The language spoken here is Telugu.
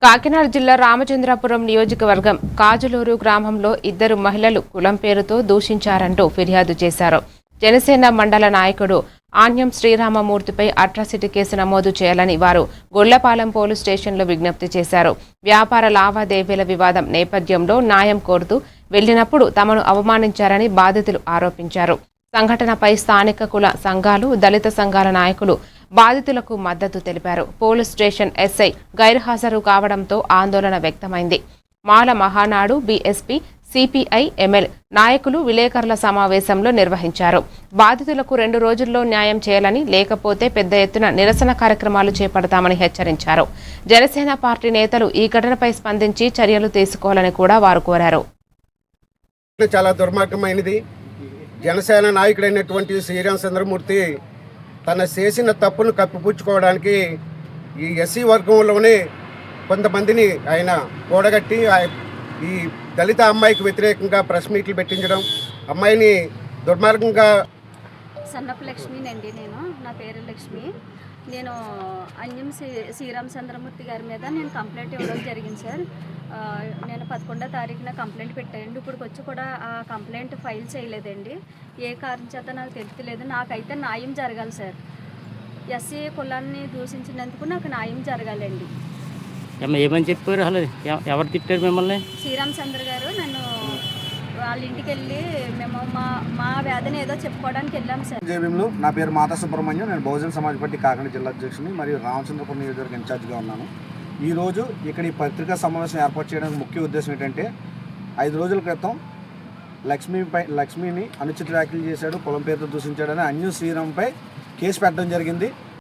కాకినాడ జిల్లా రామచంద్రాపురం నియోజకవర్గం కాజులూరు గ్రామంలో ఇద్దరు మహిళలు కులం పేరుతో దూషించారంటూ ఫిర్యాదు చేశారు. జనసేన మండల నాయకుడు ఆన్యం శ్రీరామమూర్తిపై అట్రాసిటీ కేసు నమోదు చేయాలని వారు గొళ్లపాలెం పోలీస్ స్టేషన్లో విజ్ఞప్తి చేశారు. వ్యాపార లావాదేవీల వివాదం నేపథ్యంలో న్యాయం కోరుతూ వెళ్లినప్పుడు తమను అవమానించారని బాధితులు ఆరోపించారు. సంఘటనపై స్థానిక కుల సంఘాలు, దళిత సంఘాల నాయకులు బాధితులకు మద్దతు తెలిపారు. పోలీస్ స్టేషన్ ఎస్ఐ గైర్హాజరు కావడంతో ఆందోళన వ్యక్తమైంది. మాల మహానాడు, బీఎస్పీ, సిపిఐ, ఎంఎల్ నాయకులు విలేకరుల సమావేశంలో నిర్వహించారు. బాధితులకు 2 రోజుల్లో న్యాయం చేయాలని, లేకపోతే పెద్ద ఎత్తున నిరసన కార్యక్రమాలు చేపడతామని హెచ్చరించారు. జనసేన పార్టీ నేతలు ఈ ఘటనపై స్పందించి చర్యలు తీసుకోవాలని కూడా వారు కోరారు. చాలా దుర్మార్గమైనది. జనసేన నాయకుడైనటువంటి శ్రీరామచంద్రమూర్తి తన చేసిన తప్పును కప్పిపుచ్చుకోవడానికి ఈ ఎస్సీ వర్గంలోనే కొంతమందిని ఆయన కూడగట్టి ఈ దళిత అమ్మాయికి వ్యతిరేకంగా ప్రెస్ మీట్లు పెట్టించడం, అమ్మాయిని దుర్మార్గంగా. సన్నపు లక్ష్మినండి, నా పేరు లక్ష్మి. నేను అన్యం శ్రీరామచంద్రమూర్తి గారి మీద నేను కంప్లైంట్ ఇవ్వడం జరిగింది సార్. నేను 11వ తారీఖున కంప్లైంట్ పెట్టానండి. ఇప్పుడు వచ్చి కూడా ఆ కంప్లైంట్ ఫైల్ చేయలేదండి. ఏ కారణం చేత నాకు తెలియలేదు. నాకైతే న్యాయం జరగాలి సార్. ఎస్సీ కులాన్ని దూషించినందుకు నాకు న్యాయం జరగాలండి. ఏమని చెప్పారు? అసలు ఎవరు తిట్టారు మిమ్మల్ని? శ్రీరామచంద్ర గారు నన్ను వాళ్ళ ఇంటికి వెళ్ళి మేము మా వేదన ఏదో చెప్పుకోవడానికి వెళ్ళాం సార్. నా పేరు మాతా సుబ్రహ్మణ్యం. నేను బహుజన సమాజ్ పార్టీ కాకినాడ జిల్లా అధ్యక్షుని మరియు రామచంద్రపురం నియోజకవర్గ ఇన్ఛార్జిగా ఉన్నాను. ఈరోజు ఇక్కడ ఈ పత్రికా సమావేశం ఏర్పాటు చేయడానికి ముఖ్య ఉద్దేశం ఏంటంటే, 5 రోజుల క్రితం లక్ష్మిని అనుచిత వ్యాఖ్యలు చేశాడు, కులం పేరుతో దూషించాడని అన్యం శ్రీరామ్పై కేసు పెట్టడం జరిగింది.